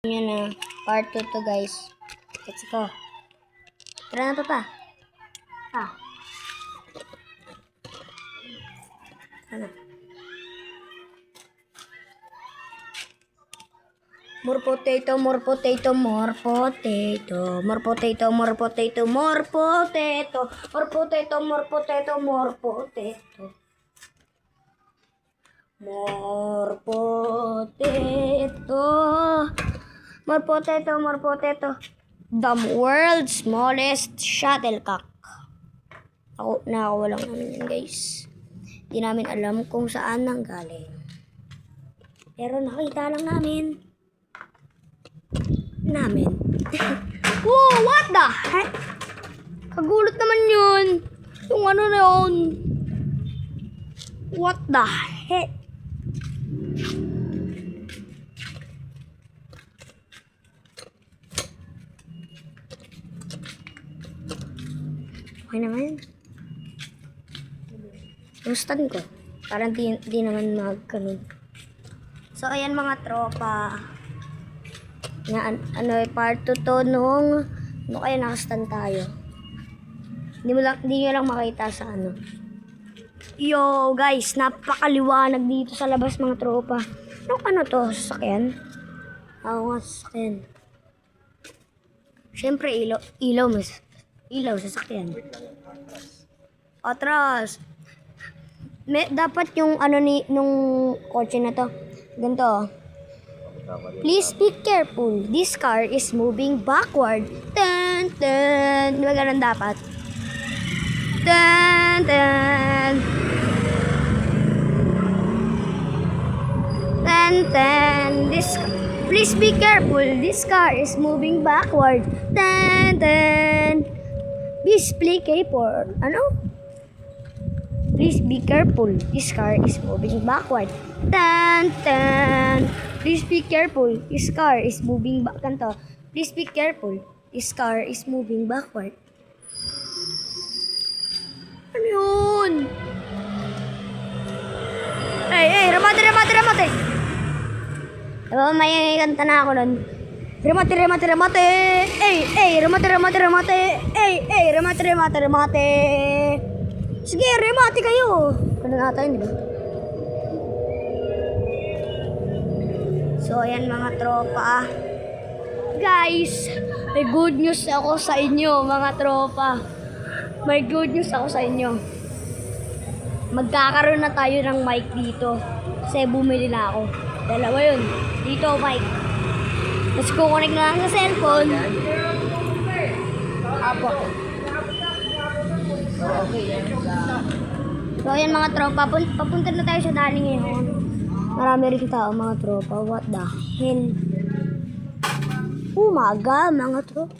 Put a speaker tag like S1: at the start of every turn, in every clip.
S1: Yan na, part 2 to guys. Let's go. Tara na papa. Ano? More potato, more potato, more potato. More potato, more potato, more potato. More potato, more potato, more potato. More potato. More potato, more potato. The world's smallest shuttlecock. Nakawalang namin yun guys. Hindi namin alam kung saan nanggaling. Pero nakita lang namin. Whoa, what the heck? Kagulat naman yun. Yung ano na yun. What the heck? Okay naman. Yung stand ko. Parang di naman magkanon. So, ayan mga tropa. Part 2 to nung kaya nakastand tayo. Hindi nyo lang makita sa ano. Yo, guys, napakaliwanag dito sa labas mga tropa. Ano to? Sasakyan? Oo nga, sasakyan. Siyempre, ilaw, sasakyan. Atras. Dapat yung nung kotse na to. Ganito. Please be careful. This car is moving backward. Tan, tan. Di ba ganun dapat? Tan, tan. Tan, tan. Please be careful. This car is moving backward. Tan, tan. Please play K4. Please be careful. This car is moving backward. Tan, tan. Please be careful. This car is moving back. Kanto. Please be careful. This car is moving backward. Ano yun? Remate. Diba may kanta na ako nun? Remate. Remate. Sige, remate kayo. Ano nga tayo, di ba? So, ayan mga tropa. Guys, may good news ako sa inyo, mga tropa. May good news ako sa inyo. Magkakaroon na tayo ng mic dito. Kasi bumili na ako. Dalawa yun. Dito, mic. Tapos kukonek na lang sa cellphone. Apo. So, ayan mga tropa. Papunta na tayo sa dali ngayon. Marami rin tao mga tropa. What the hell? Umaga mga tropa.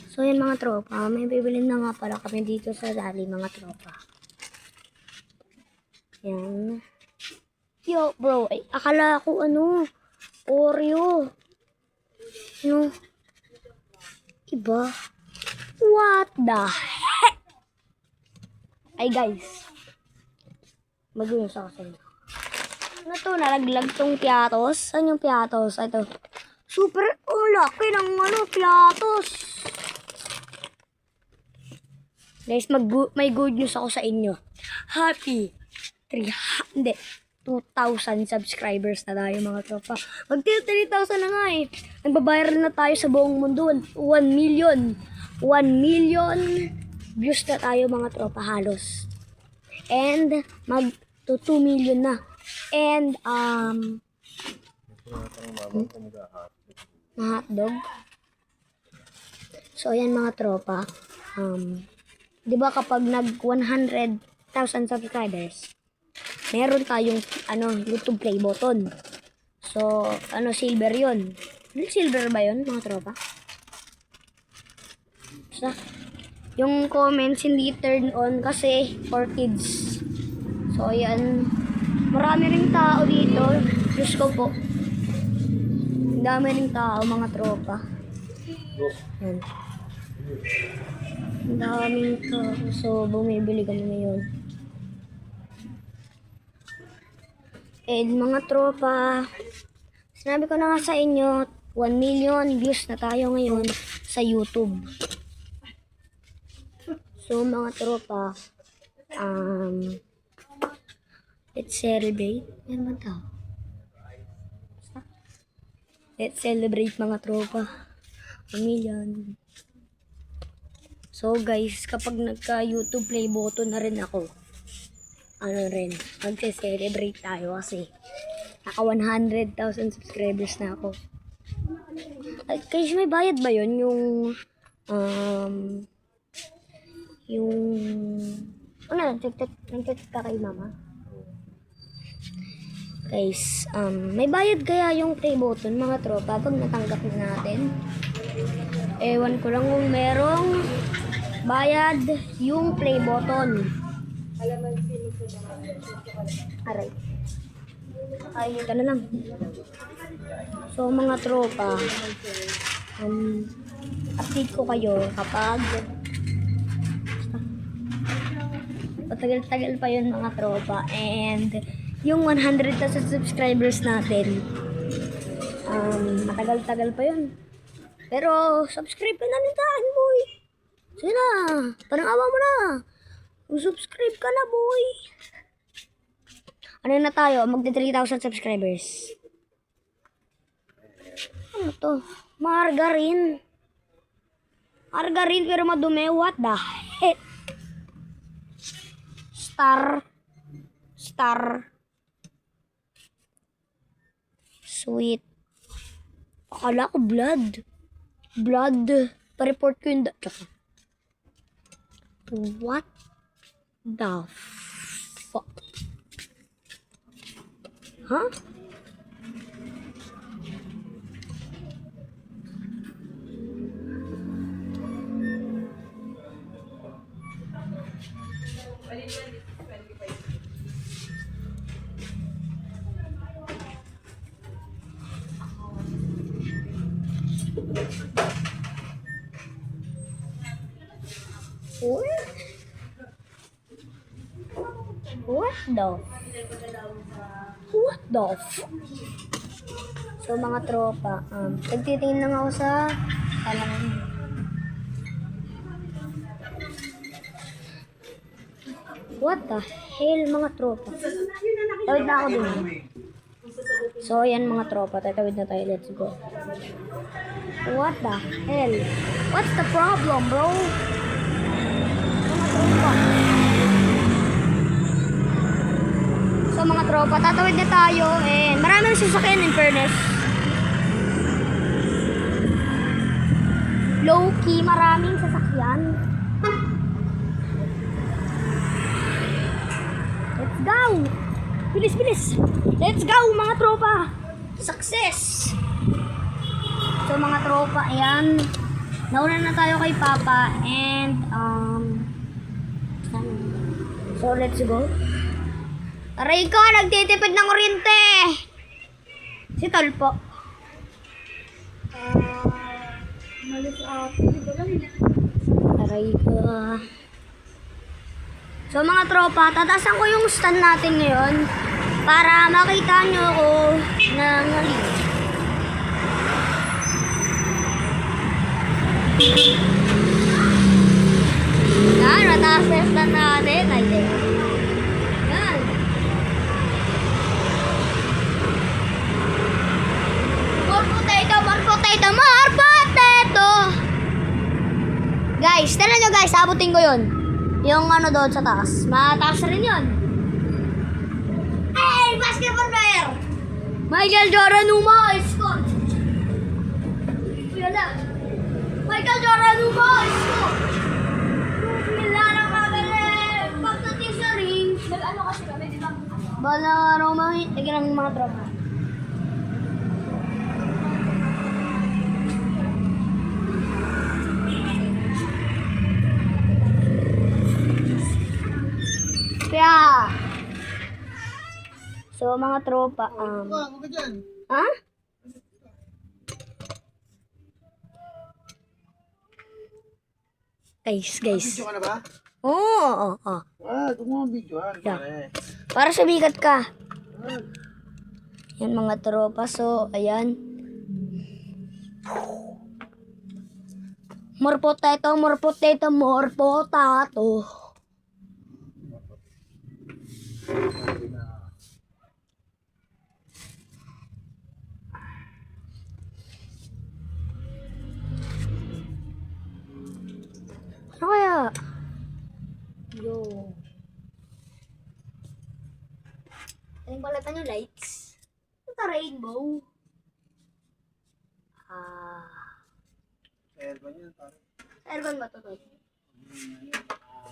S1: So yan mga tropa. May bibilin na nga pala kami dito sa dali mga tropa. Yan. Yo bro. Ay, akala ko Oreo. Iba. What the heck? Ay guys. Mag-uwi sa akin. Ano to? Nalaglag tong piatos? Saan yung piatos? Ito. Super, laki ng piatos. Guys, may good news ako sa inyo. Happy 2,000 subscribers na tayo mga tropa. Mag-3,000 na nga eh. Nagbabayar na tayo sa buong mundo. 1 million. 1 million views na tayo mga tropa halos. And mag 2 million na. And na hotdog. So ayan mga tropa. 'Di ba kapag nag 100,000 subscribers, meron tayong YouTube play button. So silver 'yon. Silver ba 'yon mga tropa? So, yung comments hindi turn on kasi for kids. So ayan. Marami ring tao dito. Diyos ko po. Ang dami ring tao, mga tropa. Yan. Ang daming tao. So, bumibili kami ngayon. And mga tropa, Sinabi ko na nga sa inyo, 1 million views na tayo ngayon sa YouTube. So mga tropa, let's celebrate. Ano ba tao? Let's celebrate mga tropa. 1 million. So guys, kapag nagka-YouTube play button na rin ako, magse-celebrate tayo kasi naka 100,000 subscribers na ako. Ay, guys, may bayad ba yun? Nag-check ka kay mama? Guys, may bayad kaya yung play button mga tropa pag natanggap na natin? Ewan ko lang kung merong bayad yung play button. Aray. Ay, ito na lang. So mga tropa, update ko kayo kapag patagal-tagal pa yun mga tropa, and yung 100,000 subscribers natin, matagal-tagal pa yun. Pero subscribe ka na rin tahan, boy. Sige na, parang awa mo na. Subscribe ka na, boy. Ano na tayo? Magda 3,000 subscribers. Ano to? Margarine. Margarine pero madumi. What the heck? Star. Sweet. Akala ko blood. Pa-report ko yung What the fuck? Huh? What the fuck? So mga tropa, nagtitingin lang ako sa halaman. What the hell mga tropa? Tawid na ako dun. So yan mga tropa, tatawid na tayo, let's go. What the hell? What's the problem, bro? So mga tropa, tatawid na tayo, and maraming sasakyan in fairness. Low key, maraming sasakyan. Let's go! Bilis! Let's go mga tropa! Success! So mga tropa, ayan. Nauna na tayo kay Papa, and so let's go. Aray ko, nagtitipid ng kuryente. Si Tolpo. Aray ko. So mga tropa, tatasan ko yung stand natin ngayon para makita nyo ako ng halin. Yan, mataas na yung stand natin. Ay, yan. More potato. Guys, tala nyo guys, abutin ko yun. Yung ano doon sa taas. Mataas rin yun. Hey, basketball player! Michael Jordan Umay, score! Kuya na. Michael Jordan Umay, score! Wala na kagaling. Pagdating sa ring, nag-ano kasi kami, di ba? Bala araw tignan ng mga tropa. Kaya, so mga tropa, ha? Guys.
S2: Video ka na ba?
S1: Oo.
S2: Ito mo ang video.
S1: Yeah. Para sumikat ka. Yan mga tropa. So, ayan. More potato, more potato, more potato. Ano kaya? Yo. Anong balatan yung lights? Ito rainbow.
S2: Aircon yun, pare.
S1: Aircon ba ito?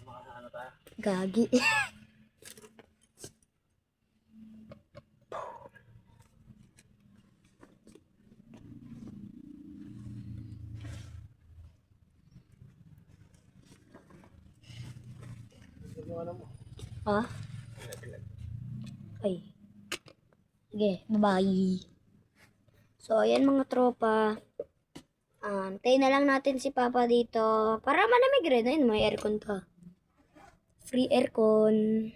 S2: Makasana tayo.
S1: Gagi.
S2: Yung ano mo?
S1: Ah? Ay. Sige, bye-bye. So, ayan mga tropa. Tayo na lang natin si Papa dito. Para malamig rin. Ayun, may aircon pa. Free aircon.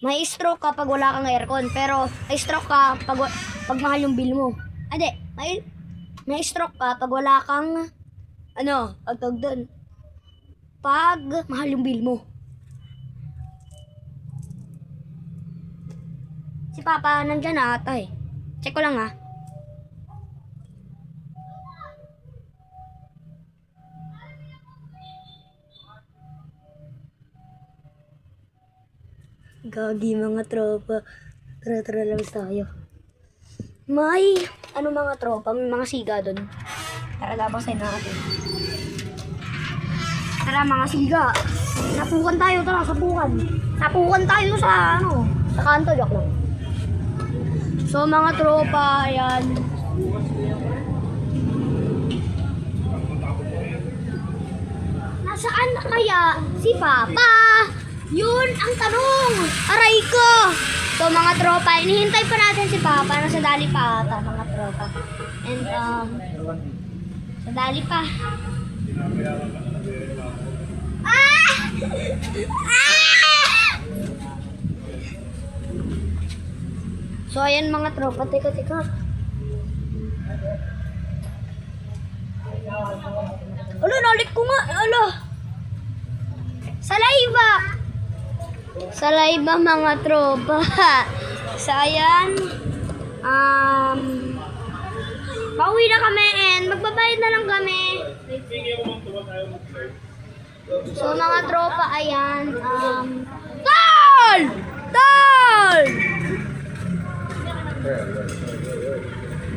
S1: May stroke ka pag wala kang aircon. Pero, may stroke ka pag mahal yung bill mo. Hindi. May stroke ka pag wala kang ang tawag doon. Pag mahal yung bill mo. Si Papa nandyan na ata eh. Check ko lang ha. Gagi mga tropa. Tara lang tayo. May mga tropa, may mga siga doon. Tara labasin natin. Tara mga siga. Sapukan tayo, tara sapukan. Sapukan tayo sa sa kanto, joke lang. So mga tropa, ayan. Nasaan na kaya si Papa? Yun ang tanong. Aray ko. So mga tropa, inihintay pa natin si Papa. Nasa dali pa ata mga tropa. And sa dali pa. Ah! So ayan mga tropa, teka. Alo, nalik ko nga. Alo. Sa live mga tropa. So ayan. Pauwi na kami and magbabayad na lang kami. So mga tropa, ayan. Tol!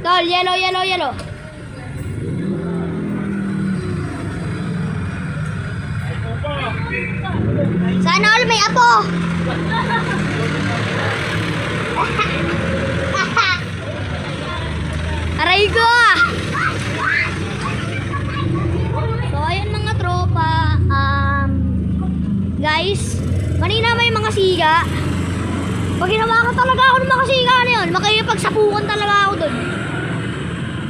S1: Tol, yellow. Sana all may apo. Aray ko. So ayun mga tropa. Guys, kanina may mga siga. Pag ginawa ko talaga ako ng mga siga na yun, makikipagsapukan talaga ako dun.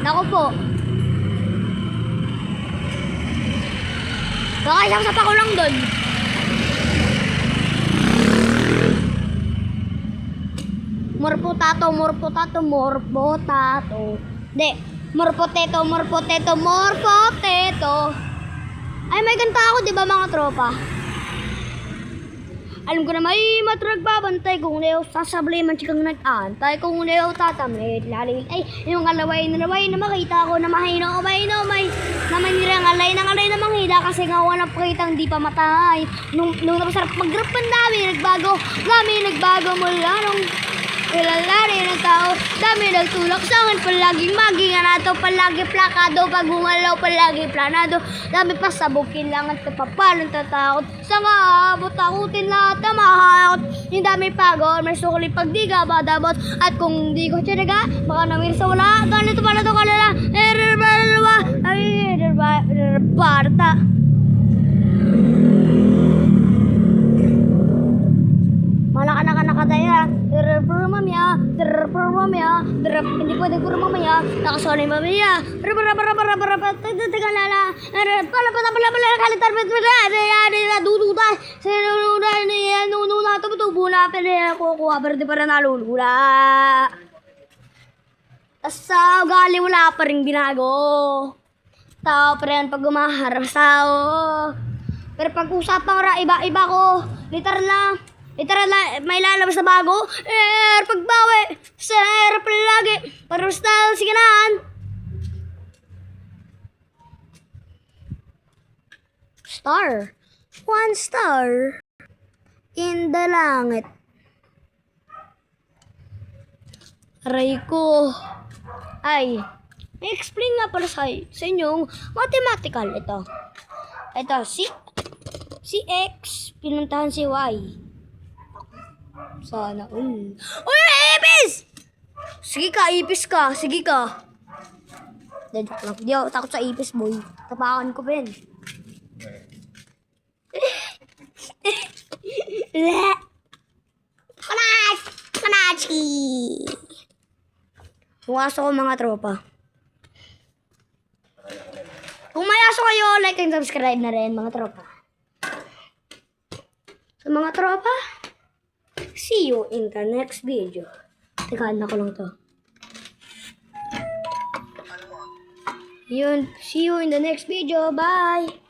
S1: Naku po. Baka isang sapa ko lang dun. More potato. Hindi. More potato. Ay, may ganta ako, di ba mga tropa? Alam ko na may matragbabantay kung leo sasablay man chikang nag-aantay kung leo tatamlit lalil ay yung alaway na makita ko na mahino may naman nilay na manghida kasi nga walang pakitang di pa matay nung napasarap mag-grab pa nagbago mula nung ilalari ng tao dami nagtulak sa akin palaging maginganato palagi plakado pag gumalaw palagi planado dami pa sabukin lang at kapapalang tatakot sa nga abot takutin lahat na mahakot yung dami pagod may sukli pagdiga badabot at kung di ko tiyanaga baka namir sa wala ganito pala to kalala barta malaka na nakataya. Hindi pwede puro mamaya. Nakasana yung mamaya. Teka lala. Pala kalitar. Dududa. Sinununa. Tumutubo na. Pwede kukuha. Pero di pa rin nalulula. Sa ugali wala pa rin binago. Tao pa rin pag gumaharap sa tao. Pero pag usapang iba-iba ko. Literal may lalabas na bago. Pagbawi. Sa harap lagi. Para style si ganahan. Star. 1 star. In the langit. Aray ko. Ay. May explain nga pala sa inyong mathematical ito. Ito, si X, pinuntahan si Y. Sana, Uy, ipis! Sige ka, ipis ka. Sige ka. Hindi ako takot sa ipis, boy. Tapakan ko, Ben. Kanachi! Pumasok ko mga tropa. Kung may aso kayo, like and subscribe na rin mga tropa. Sa mga tropa, see you in the next video. Tekaan na ko lang to. Yun, see you in the next video. Bye!